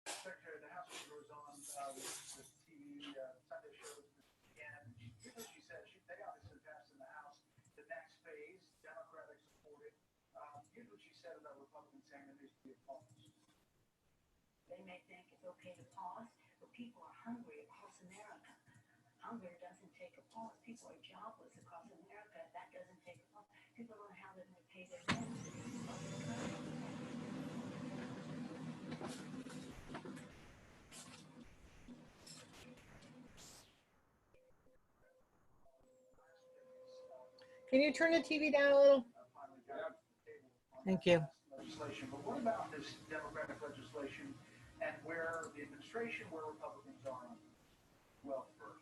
Secretary of the House was on the TV Sunday shows, and here's what she said. They obviously passed in the House the next phase, Democratic supported. Here's what she said about Republicans saying there needs to be a pause. They may think it's okay to pause, but people are hungry across America. Hunger doesn't take a pause. People are jobless across America. That doesn't take a pause. People don't have enough to pay their rent. Can you turn the TV down a little? Thank you. Legislation, but what about this Democratic legislation and where the administration, where Republicans are on? Well, first,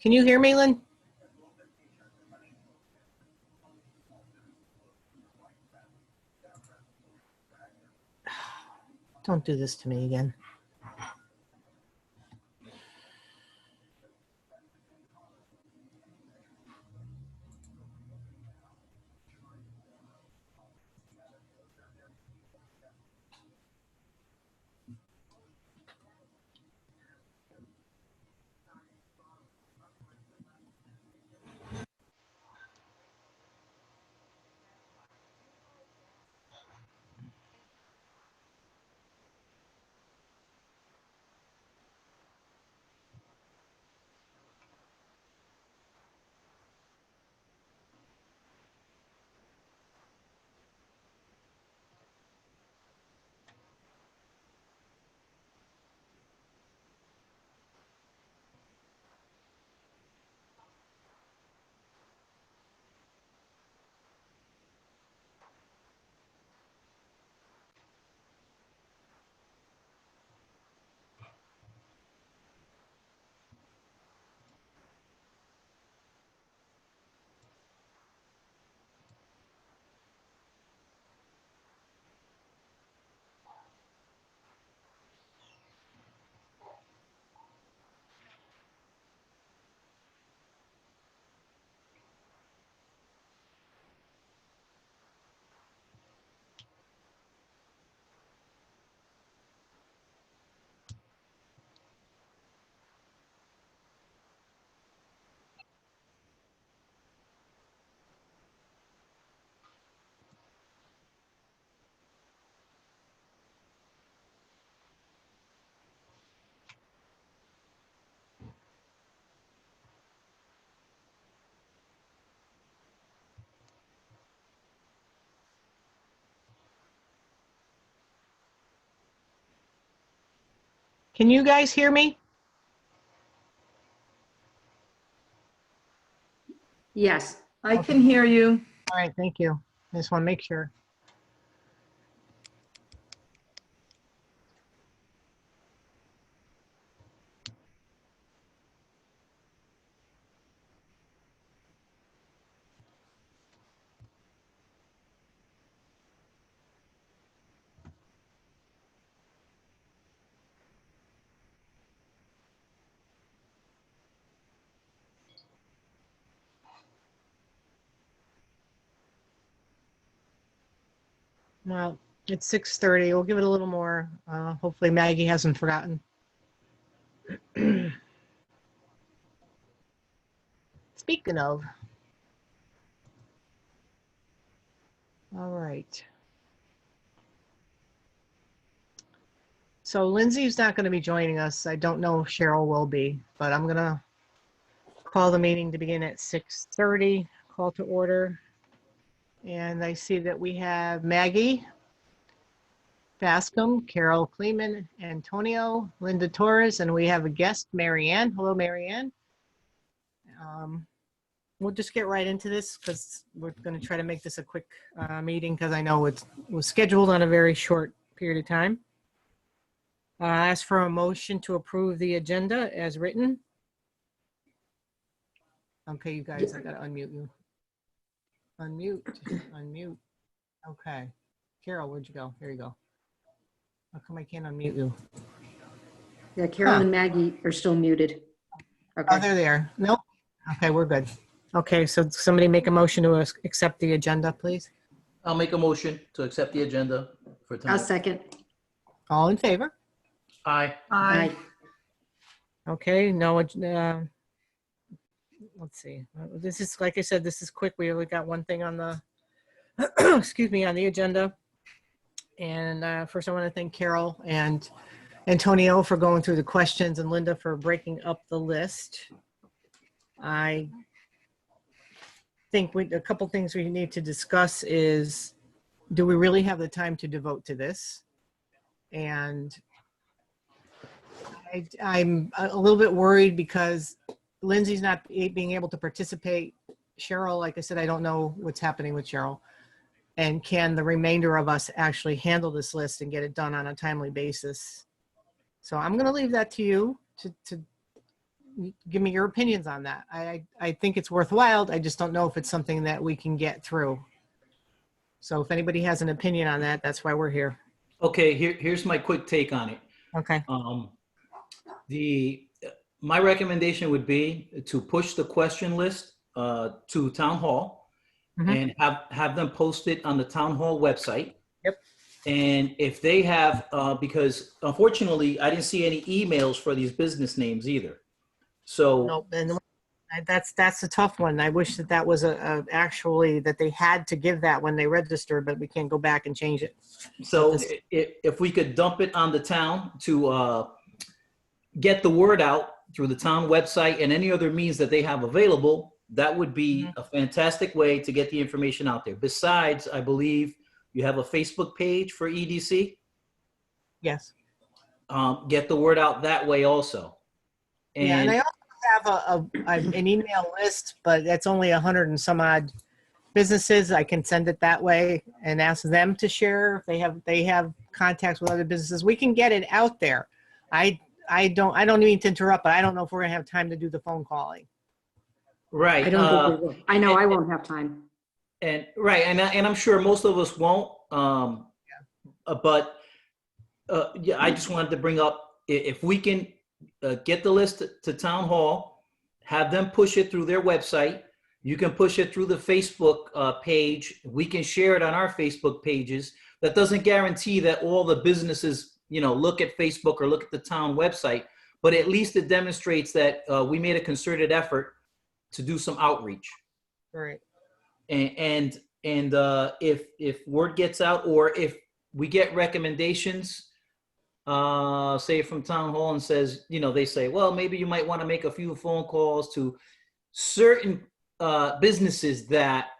Can you hear me, Lynn? Don't do this to me again. Can you guys hear me? Yes, I can hear you. All right, thank you. I just want to make sure. Well, it's 6:30. We'll give it a little more. Hopefully Maggie hasn't forgotten. Speaking of. All right. So Lindsay's not going to be joining us. I don't know if Cheryl will be, but I'm going to call the meeting to begin at 6:30. Call to order. And I see that we have Maggie Bascom, Carol Kleeman, Antonio, Linda Torres, and we have a guest, Marianne. Hello, Marianne. We'll just get right into this because we're going to try to make this a quick meeting because I know it was scheduled on a very short period of time. I ask for a motion to approve the agenda as written. Okay, you guys, I got to unmute you. Unmute. Okay. Carol, where'd you go? There you go. How come I can't unmute you? Yeah, Carol Huh. and Maggie are still muted. Oh, Okay. they're there. Nope. Okay, we're good. Okay, so somebody make a motion to accept the agenda, please. I'll make a motion to accept the agenda for I'll tonight. second. All in favor? Aye. Aye. Okay, no, let's see. This is, like I said, this is quick. We only got one thing on the, excuse me, on the agenda. And first I want to thank Carol and Antonio for going through the questions and Linda for breaking up the list. I think a couple things we need to discuss is, do we really have the time to devote to this? And I'm a little bit worried because Lindsay's not being able to participate. Cheryl, like I said, I don't know what's happening with Cheryl. And can the remainder of us actually handle this list and get it done on a timely basis? So I'm going to leave that to you to give me your opinions on that. I think it's worthwhile. I just don't know if it's something that we can get through. So if anybody has an opinion on that, that's why we're here. Okay, here's my quick take on it. Okay. My recommendation would be to push the question list to town hall and have them post it on the town hall website. Yep. And if they have, because unfortunately, I didn't see any emails for these business names either. So No, and that's a tough one. I wish that was actually that they had to give that when they registered, but we can't go back and change it. So if we could dump it on the town to get the word out through the town website and any other means that they have available, that would be a fantastic way to get the information out there. Besides, I believe you have a Facebook page for EDC. Yes. Get the word out that way also. And I also have an email list, but it's only 100 and some odd businesses. I can send it that way and ask them to share if they have contacts with other businesses. We can get it out there. I don't mean to interrupt, but I don't know if we're gonna have time to do the phone calling. Right. I don't think we will. I know I won't have time. And right, and I'm sure most of us won't. But yeah, I just wanted to bring up if we can get the list to town hall, have them push it through their website. You can push it through the Facebook page. We can share it on our Facebook pages. That doesn't guarantee that all the businesses, look at Facebook or look at the town website, but at least it demonstrates that we made a concerted effort to do some outreach. Right. And if word gets out, or if we get recommendations, say from town hall and says, they say, well, maybe you might want to make a few phone calls to certain businesses that,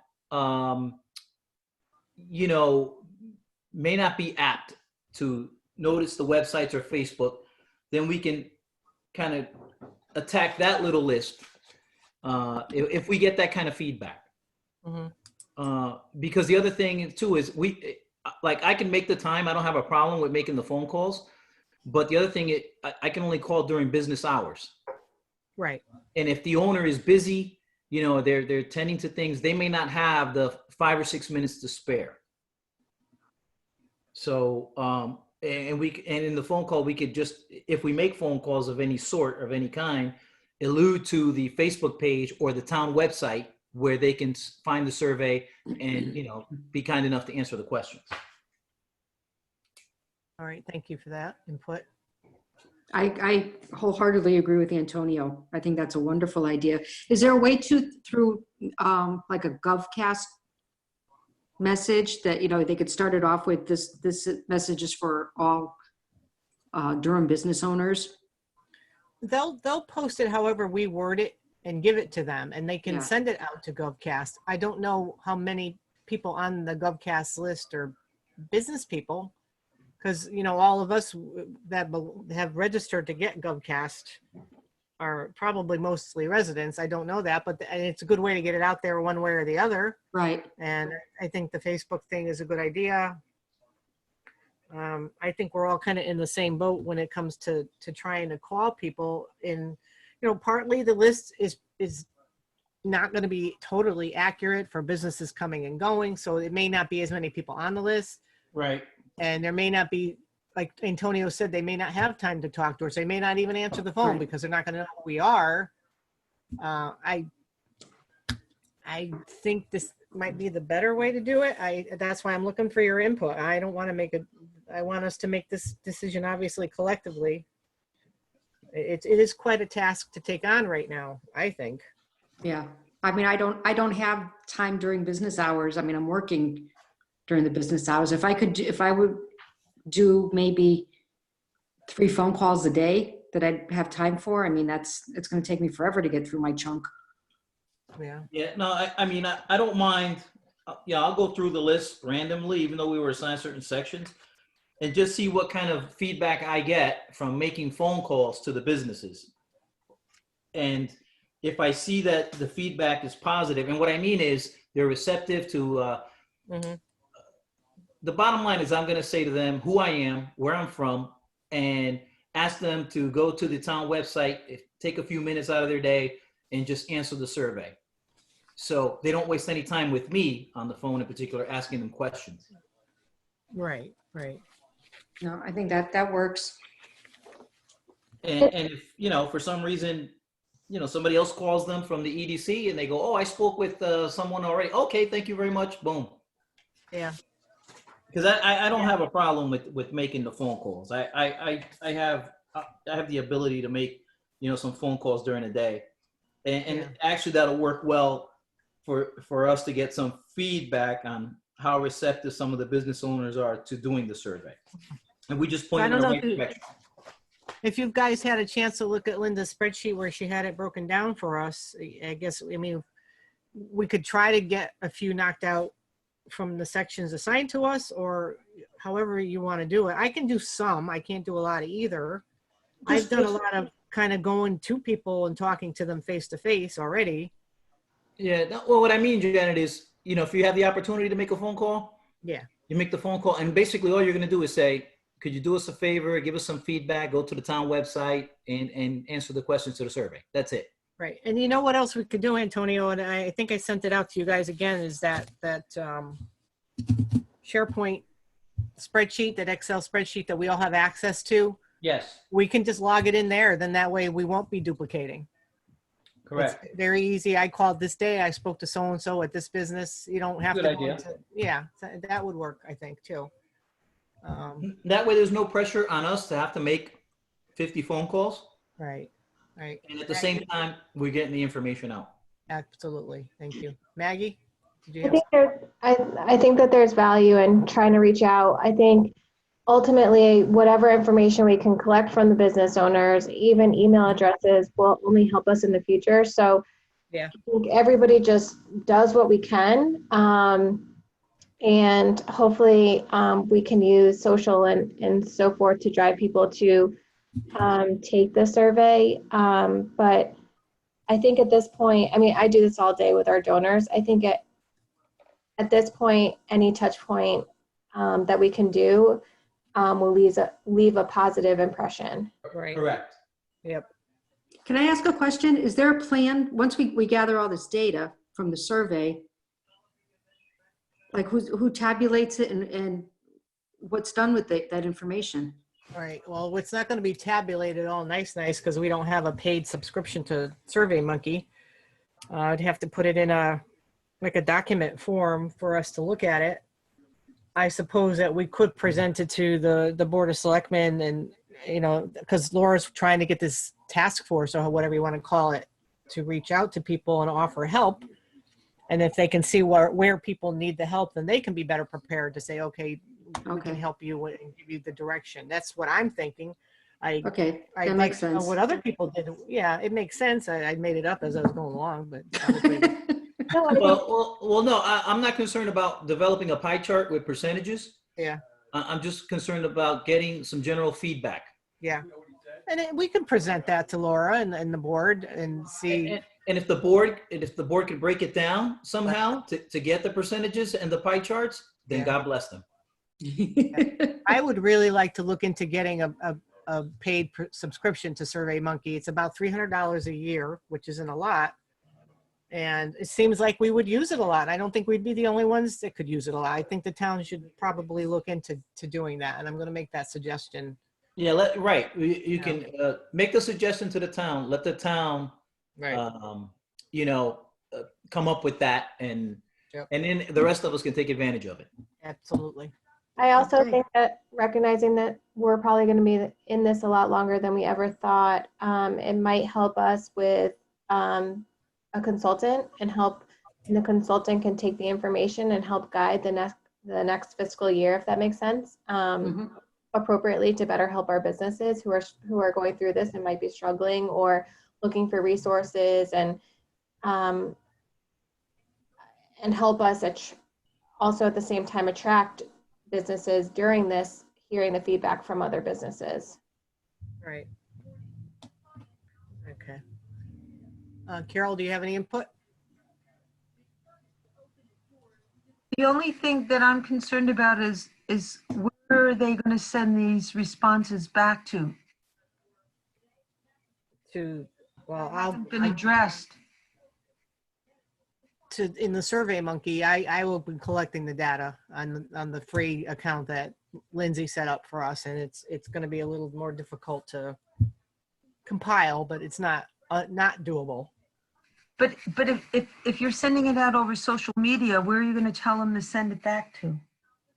may not be apt to notice the websites or Facebook, then we can kind of attack that little list if we get that kind of feedback. Because the other thing too is I can make the time. I don't have a problem with making the phone calls, but the other thing I can only call during business hours. Right. And if the owner is busy, they're tending to things, they may not have the 5 or 6 minutes to spare. So, and in the phone call, we could just, if we make phone calls of any sort, of any kind, allude to the Facebook page or the town website where they can find the survey and, be kind enough to answer the questions. All right. Thank you for that input. I wholeheartedly agree with Antonio. I think that's a wonderful idea. Is there a way through like a GovCast message that, they could start it off with this message is for all Durham business owners? They'll post it however we word it and give it to them, and they can send it out to GovCast. I don't know how many people on the GovCast list are business people, because all of us that have registered to get GovCast are probably mostly residents. I don't know that, but it's a good way to get it out there one way or the other. Right. And I think the Facebook thing is a good idea. I think we're all kind of in the same boat when it comes to trying to call people in, partly the list is not going to be totally accurate for businesses coming and going. So it may not be as many people on the list, Right. And there may not be, like Antonio said, they may not have time to talk to us. They may not even answer the phone Right. because they're not going to know who we are. I think this might be the better way to do it. That's why I'm looking for your input. I don't want to make I want us to make this decision, obviously, collectively. It is quite a task to take on right now, I think. Yeah. I mean, I don't have time during business hours. I mean, I'm working during the business hours. If I would do maybe 3 phone calls a day that I'd have time for, I mean, it's going to take me forever to get through my chunk. Yeah. Yeah, no, I mean, I don't mind. Yeah, I'll go through the list randomly, even though we were assigned certain sections, and just see what kind of feedback I get from making phone calls to the businesses. And if I see that the feedback is positive, and what I mean is they're receptive to, Mhm. the bottom line is I'm going to say to them who I am, where I'm from, and ask them to go to the town website, take a few minutes out of their day, and just answer the survey. So they don't waste any time with me on the phone in particular, asking them questions. Right, right. No, I think that works. And if, for some reason, somebody else calls them from the EDC and they go, oh, I spoke with someone already. Okay, thank you very much. Boom. Yeah. Because I don't have a problem with making the phone calls. I have the ability to make, some phone calls during the day. And actually that'll work well for us to get some feedback on how receptive some of the business owners are to doing the survey. And we just point I them in don't the know right if direction. If you guys had a chance to look at Linda's spreadsheet where she had it broken down for us, I guess, we could try to get a few knocked out from the sections assigned to us, or however you want to do it. I can do some. I can't do a lot of either. I've done a lot of kind of going to people and talking to them face to face already. Yeah. Well, what I mean, Janet, is, if you have the opportunity to make a phone call, Yeah. you make the phone call, and basically all you're going to do is say, could you do us a favor, give us some feedback, go to the town website and answer the questions to the survey. That's it. Right. And you know what else we could do, Antonio? And I think I sent it out to you guys again, is that SharePoint spreadsheet, that Excel spreadsheet that we all have access to. Yes. We can just log it in there. Then that way we won't be duplicating. Correct. It's very easy. I called this day. I spoke to so-and-so at this business. You don't have Good to idea. go into, yeah, that would work, I think, too. That way there's no pressure on us to have to make 50 phone calls. Right, right. And at the same time, we're getting the information out. Absolutely. Thank you. Maggie, did you I have? think I think that there's value in trying to reach out. I think ultimately, whatever information we can collect from the business owners, even email addresses, will only help us in the future. So Yeah. I think everybody just does what we can. And hopefully we can use social and so forth to drive people to take the survey. But I think at this point, I do this all day with our donors. I think at this point, any touch point that we can do will leave a positive impression. Right. Correct. Yep. Can I ask a question? Is there a plan, once we gather all this data from the survey, like who tabulates it and what's done with that information? Right. Well, it's not going to be tabulated all nice because we don't have a paid subscription to SurveyMonkey. I'd have to put it in a document form for us to look at it. I suppose that we could present it to the Board of Selectmen, and because Laura's trying to get this task force, or whatever you want to call it, to reach out to people and offer help. And if they can see where people need the help, then they can be better prepared to say, okay, we can help you and give you the direction. That's what I'm thinking. Okay, I'd that like makes to know sense. what other people did. Yeah, it makes sense. I made it up as I was going along, but obviously, No, I think Well, no, I'm not concerned about developing a pie chart with percentages. yeah, I'm just concerned about getting some general feedback. yeah. And we can present that to Laura and the board and see. And if the board can break it down somehow to get the percentages and the pie charts, then Yeah. God bless them. I would really like to look into getting a paid subscription to SurveyMonkey. It's about $300 a year, which isn't a lot. And it seems like we would use it a lot. I don't think we'd be the only ones that could use it a lot. I think the town should probably look into doing that, and I'm going to make that suggestion. Yeah, right. You can make the suggestion to the town, let the town, you know, come up with that, and Yep. and then the rest of us can take advantage of it. Absolutely. I also Okay. think that recognizing that we're probably going to be in this a lot longer than we ever thought, it might help us with a consultant and the consultant can take the information and help guide the next fiscal year, if that makes sense, appropriately to better help our businesses who are going through this and might be struggling or looking for resources, and help us also at the same time attract businesses during this, hearing the feedback from other businesses. Right. Okay. Carol, do you have any input? The only thing that I'm concerned about is where are they going to send these responses back to? Well, Been addressed. in the Survey Monkey, I will be collecting the data on the free account that Lindsay set up for us, and it's going to be a little more difficult to compile, but it's not doable. But if you're sending it out over social media, where are you going to tell them to send it back to?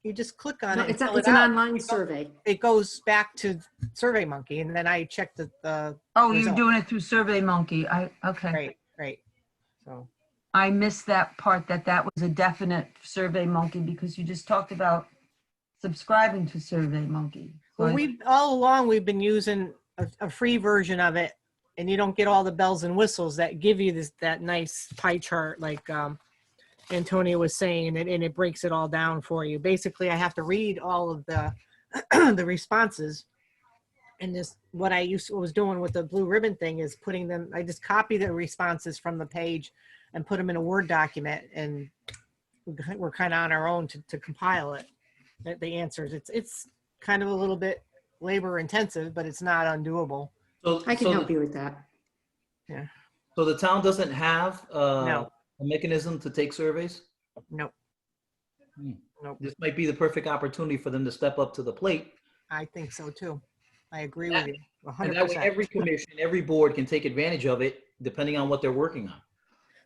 You just click on No, it. it's and fill it's it an out. online survey. It goes back to Survey Monkey, and then I check the Oh, you're result. doing it through SurveyMonkey. Okay. Right. So I missed that part, that was a definite SurveyMonkey, because you just talked about subscribing to SurveyMonkey. So well, all along we've been using a free version of it, and you don't get all the bells and whistles that give you that nice pie chart like Antonia was saying, and it breaks it all down for you. Basically, I have to read all of the the responses, and this what was doing with the blue ribbon thing is putting them. I just copy the responses from the page and put them in a Word document, and we're kind of on our own to compile it. The answers. It's kind of a little bit labor intensive, but it's not undoable. So I can help you with that. Yeah. So the town doesn't have No. a mechanism to take surveys? Nope. Hmm. Nope. This might be the perfect opportunity for them to step up to the plate. I think so too. I agree with you. And that way 100%. every commission, every board can take advantage of it depending on what they're working on.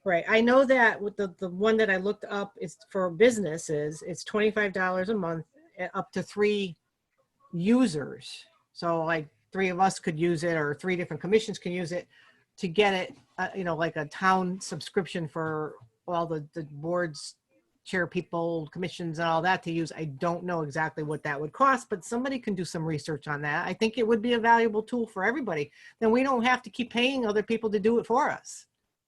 Right. I know that with the one that I looked up is for businesses, it's $25 a month, up to 3 users. So like 3 of us could use it, or 3 different commissions can use it to get it, like a town subscription for all the boards, chair people, commissions and all that to use. I don't know exactly what that would cost, but somebody can do some research on that. I think it would be a valuable tool for everybody. Then we don't have to keep paying other people to do it for us.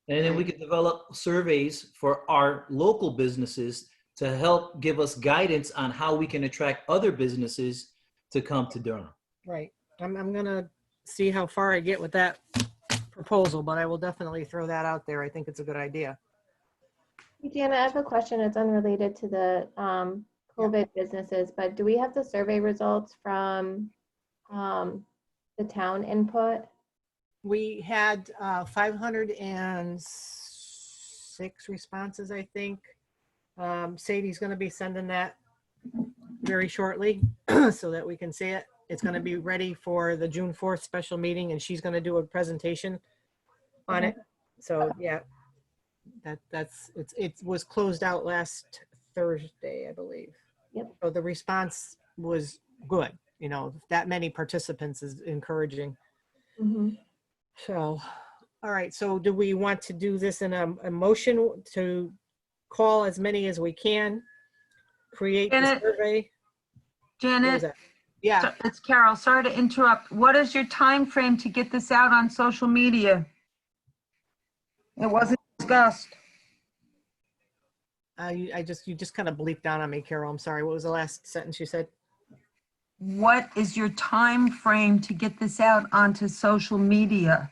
And then we could develop surveys for our local businesses to help give us guidance on how we can attract other businesses to come to Durham. Right. I'm going to see how far I get with that proposal, but I will definitely throw that out there. I think it's a good idea. Hey, Deanna, I have a question. It's unrelated to the COVID businesses, but do we have the survey results from the town input? We had 506 responses, I think. Sadie's going to be sending that very shortly so that we can see it. It's going to be ready for the June 4th special meeting, and she's going to do a presentation on it. So yeah, it was closed out last Thursday, I believe. Yep. So the response was good. That many participants is encouraging. Mm-hmm. So, all right. So do we want to do this in a motion to call as many as we can, create the Janet? survey? What was Janet, that? Yeah. it's Carol. Sorry to interrupt. What is your time frame to get this out on social media? It wasn't discussed. You just kind of bleeped down on me, Carol. I'm sorry. What was the last sentence you said? What is your time frame to get this out onto social media?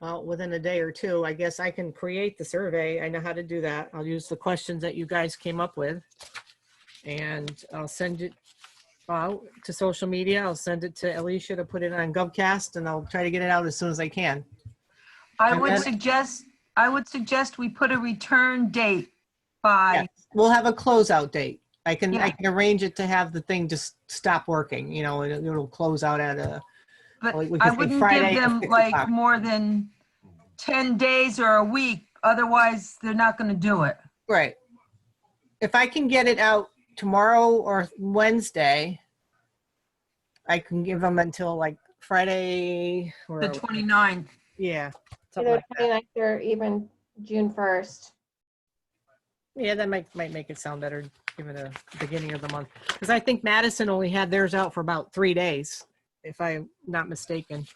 Well, within a day or two, I guess I can create the survey. I know how to do that. I'll use the questions that you guys came up with, and I'll send it out to social media. I'll send it to Alicia to put it on GovCast, and I'll try to get it out as soon as I can. I And would then- suggest I would suggest we put a return date by, Yes, we'll have a closeout date. I can Yeah. arrange it to have the thing just stop working, you know, it'll close out at a, but like, we I could say wouldn't Friday give at them 6 like o'clock. more than 10 days or a week. Otherwise, they're not going to do it. Right. If I can get it out tomorrow or Wednesday, I can give them until like Friday or, The 29th. yeah, something Either like that. 29th or even June 1st. Yeah, that might make it sound better, give it a beginning of the month. Because I think Madison only had theirs out for about 3 days, if I'm not mistaken.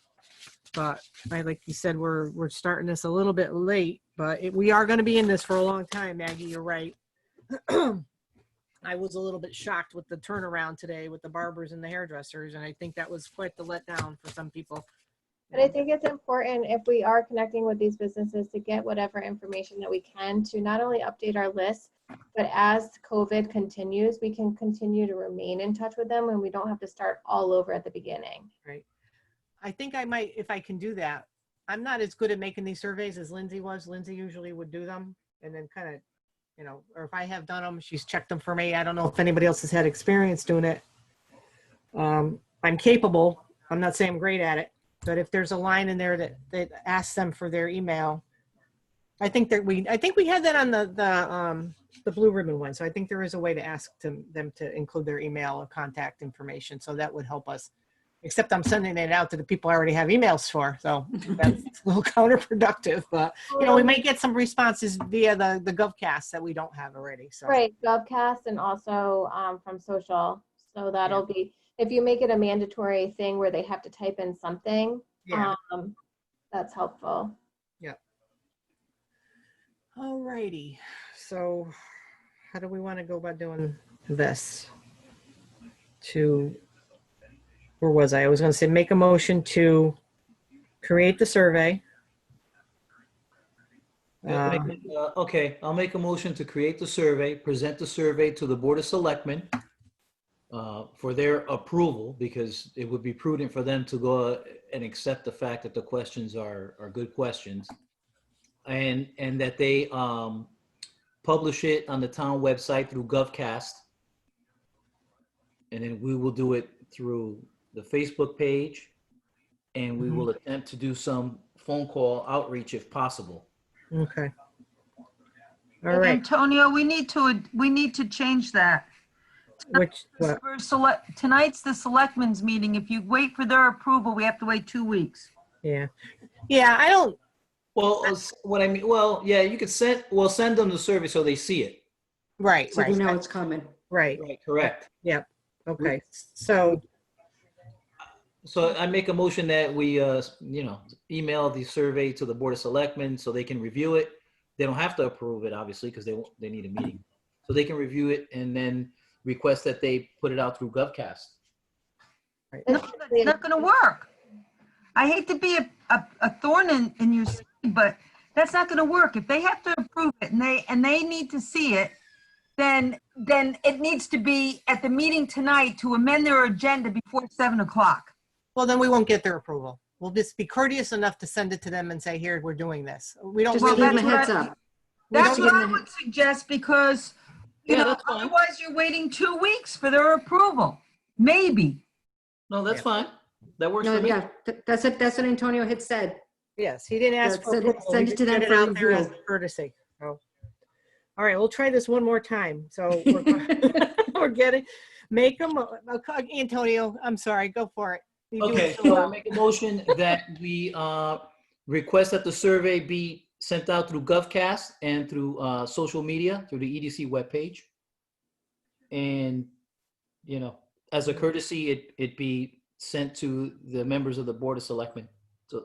But like you said, we're starting this a little bit late, but we are going to be in this for a long time, Maggie, you're right. I was a little bit shocked with the turnaround today with the barbers and the hairdressers, and I think that was quite the letdown for some people. But I think it's important if we are connecting with these businesses to get whatever information that we can to not only update our list, but as COVID continues, we can continue to remain in touch with them and we don't have to start all over at the beginning. Right. I think I might, if I can do that. I'm not as good at making these surveys as Lindsay was. Lindsay usually would do them and then kind of, you know, or if I have done them, she's checked them for me. I don't know if anybody else has had experience doing it. I'm capable. I'm not saying I'm great at it, but if there's a line in there that asks them for their email, I think we had that on the Blue Ribbon one. So I think there is a way to ask them to include their email or contact information. So that would help us. Except I'm sending it out to the people I already have emails for. So that's a little counterproductive, but you know, we might get some responses via the GovCast that we don't have already. So Right, GovCast and also from social. So that'll be, if you make it a mandatory thing where they have to type in something, yeah. that's helpful. Yeah. All righty. So how do we want to go about doing this? Where was I? I was going to say, make a motion to create the survey. Okay, I'll make a motion to create the survey, present the survey to the Board of Selectmen for their approval, because it would be prudent for them to go and accept the fact that the questions are good questions. And that they publish it on the town website through GovCast. And then we will do it through the Facebook page, and we will attempt to do some phone call outreach if possible. Okay. All right. Antonio, we need to change that. What? Tonight's the selectmen's meeting. If you wait for their approval, we have to wait 2 weeks. Yeah. Yeah, I don't, Well, what I mean, well, yeah, you could send them the survey so they see it. right, So you right, know it's coming. right. Right, correct. Yep. Okay. So, So I make a motion that we, email the survey to the Board of Selectmen so they can review it. They don't have to approve it, obviously, because they need a meeting. So they can review it and then request that they put it out through GovCast. No, it's not going to work. I hate to be a thorn in your side, but that's not going to work. If they have to approve it and they need to see it, then it needs to be at the meeting tonight to amend their agenda before 7 o'clock. well, then we won't get their approval. We'll just be courteous enough to send it to them and say, here, we're doing this. We don't Just really, give them a that's heads what up. That's don't what give I them would suggest, because, you Yeah, know, that's fine. otherwise you're waiting 2 weeks for their approval. Maybe. No, that's fine. That works No, for me. yeah, that's what Antonio had said. yes, he didn't ask Yeah, for send it- approval. send He it to just them put for out there as review. a courtesy. So, all right, we'll try this one more time. So we're getting, make them, Antonio, I'm sorry, go for it. You do Okay, it so so I well. make a motion that we request that the survey be sent out through GovCast and through social media, through the EDC webpage. And, as a courtesy, it be sent to the members of the Board of Selectmen, so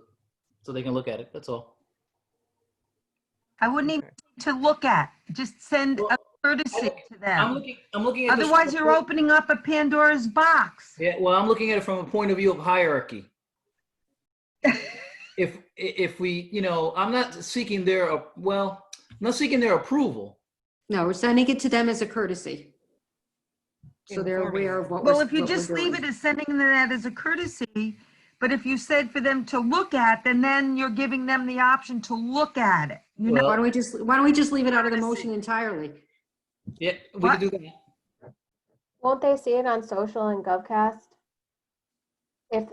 they can look at it, that's all. I wouldn't even to look at, just send a courtesy to I'm them. looking at this Otherwise, from a you're opening up a Pandora's box. Yeah, well, I'm looking at it from a point of view of hierarchy. If we, I'm not seeking their, approval. No, we're sending it to them as a courtesy. So they're aware of what we're Well, if you what we're just leave doing. it as sending that as a courtesy, but if you said for them to look at, then you're giving them the option to look at it. You're not, Well, Why don't we just leave it out of the motion entirely? yeah, we can do that. Won't they see it on social and GovCast? If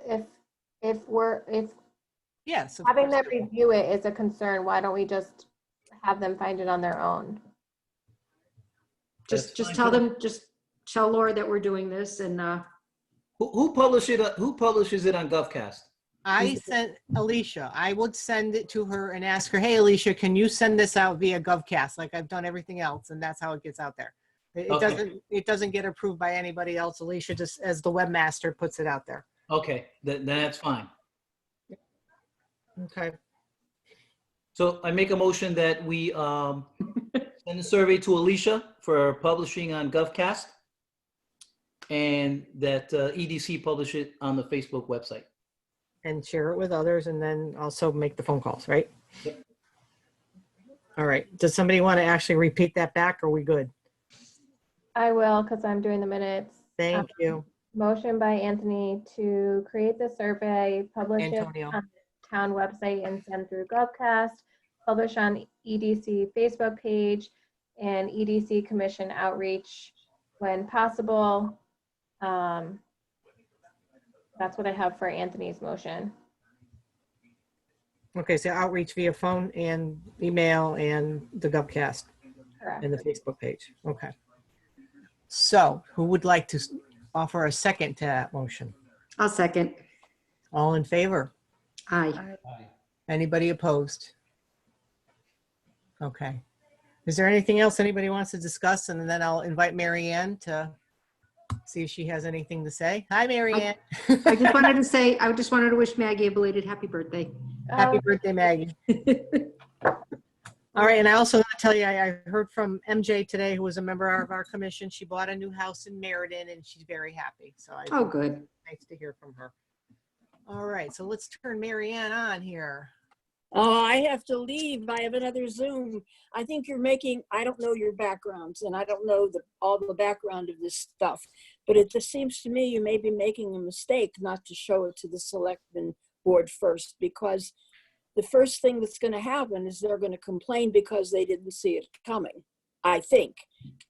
Yes, of having course. them review it is a concern, why don't we just have them find it on their own? That's Just fine, tell too. them, just tell Laura that we're doing this and, Who publishes it? Who publishes it on GovCast? I sent Alicia, I would send it to her and ask her, hey, Alicia, can you send this out via GovCast like I've done everything else? And that's how it gets out there. It Okay. it doesn't get approved by anybody else. Alicia just, as the webmaster, puts it out there. Okay, then that's fine. Okay. So I make a motion that we send the survey to Alicia for publishing on GovCast, and that EDC publish it on the Facebook website. And share it with others and then also make the phone calls, right? Yep. All right. Does somebody want to actually repeat that back? Or are we good? I will, because I'm doing the minutes. Thank you, Motion by Anthony to create the survey, publish it Antonio. on the town website and send through GovCast, publish on EDC Facebook page and EDC commission outreach when possible. That's what I have for Anthony's motion. Okay, so outreach via phone and email and the GovCast Correct. and the Facebook page. Okay. So who would like to offer a second to that motion? I'll second. All in favor? Aye. Anybody opposed? Okay. Is there anything else anybody wants to discuss? And then I'll invite Mary Ann to see if she has anything to say. Hi, Mary Ann. I just wanted to say, I just wanted to wish Maggie a belated happy birthday. Happy birthday, Maggie. All right, and I also want to tell you, I heard from MJ today, who was a member of our commission. She bought a new house in Meriden, and she's very happy. So I Oh, good. nice to hear from her. All right, so let's turn Mary Ann on here. I have to leave. I have another Zoom. I think you're making, I don't know your backgrounds and I don't know all the background of this stuff, but it just seems to me you may be making a mistake not to show it to the selectmen board first, because the first thing that's going to happen is they're going to complain because they didn't see it coming. I think.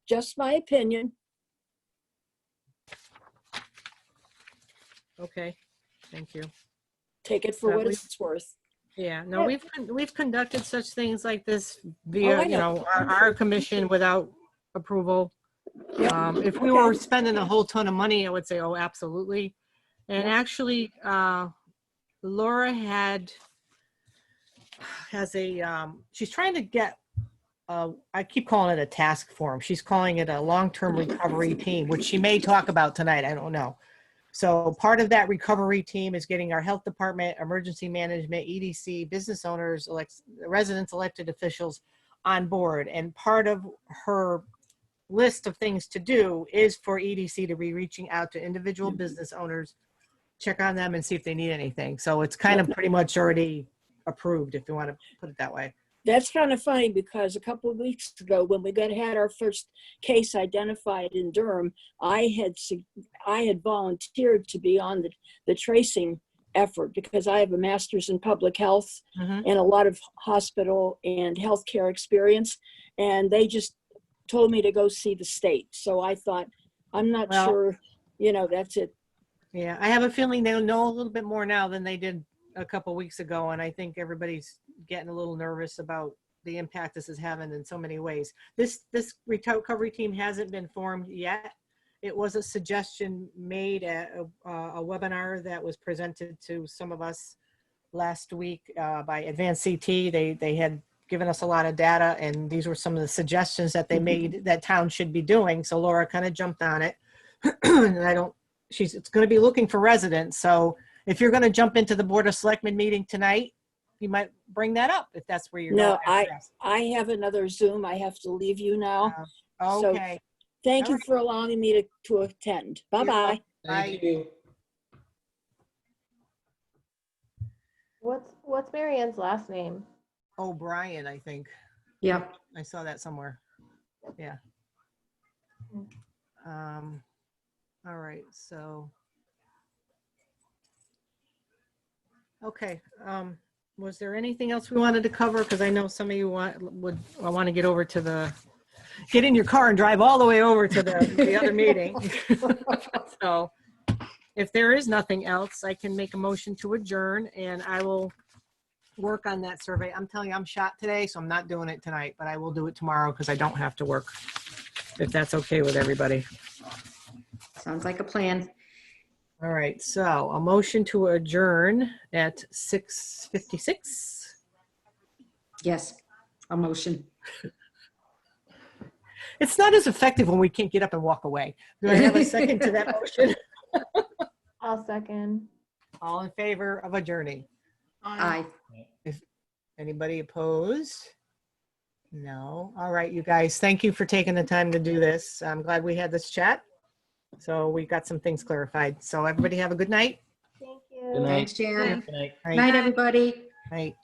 Just my opinion. Okay, thank you. Take it for Yeah, what we- it's worth. Yeah, no, Yeah. we've conducted such things like this Oh, via, I you know. know, our commission without approval. Yeah. If we Okay. were spending a whole ton of money, I would say, oh, absolutely. And Yeah. actually, Laura has she's trying to get, I keep calling it a task force. She's calling it a long-term recovery team, which she may talk about tonight. I don't know. So part of that recovery team is getting our health department, emergency management, EDC, business owners, residents, elected officials on board. And part of her list of things to do is for EDC to be reaching out to individual business owners, check on them and see if they need anything. So it's kind of pretty much already approved, if you want to put it that way. That's kind of funny because a couple of weeks ago, when we had our first case identified in Durham, I had volunteered to be on the tracing effort because I have a master's in public health Mhm. and a lot of hospital and healthcare experience. And they just told me to go see the state. So I thought, I'm not Well- sure, that's it. Yeah, I have a feeling they'll know a little bit more now than they did a couple weeks ago, and I think everybody's getting a little nervous about the impact this is having in so many ways. This recovery team hasn't been formed yet. It was a suggestion made at a webinar that was presented to some of us last week by Advanced CT. They had given us a lot of data, and these were some of the suggestions that they made that town should be doing. So Laura kind of jumped on it. And it's going to be looking for residents. So if you're going to jump into the Board of Selectmen meeting tonight, you might bring that up if that's where you're No, going. I have another Zoom. I have to leave you now. So Okay. thank all you for allowing me to attend. Bye-bye. Bye. you. What's Mary Ann's last name? O'Brien, I think. Yep. I saw that somewhere. Yeah. All right, so. Okay, Was there anything else we wanted to cover? Because I know some of you want to get over to get in your car and drive all the way over to the other meeting. So if there is nothing else, I can make a motion to adjourn, and I will work on that survey. I'm telling you, I'm shot today, so I'm not doing it tonight, but I will do it tomorrow because I don't have to work, if that's okay with everybody. Sounds like a plan. All right, so a motion to adjourn at 6:56. Yes, a motion. It's not as effective when we can't get up and walk away. Do I have a second to that motion? I'll second. All in favor of adjourning? Aye. Anybody opposed? No. All right, you guys, thank you for taking the time to do this. I'm glad we had this chat. So we got some things clarified. So everybody have a good night. Thank you. Good night. Thanks, Jan. Good night. Night. Night, everybody. Night.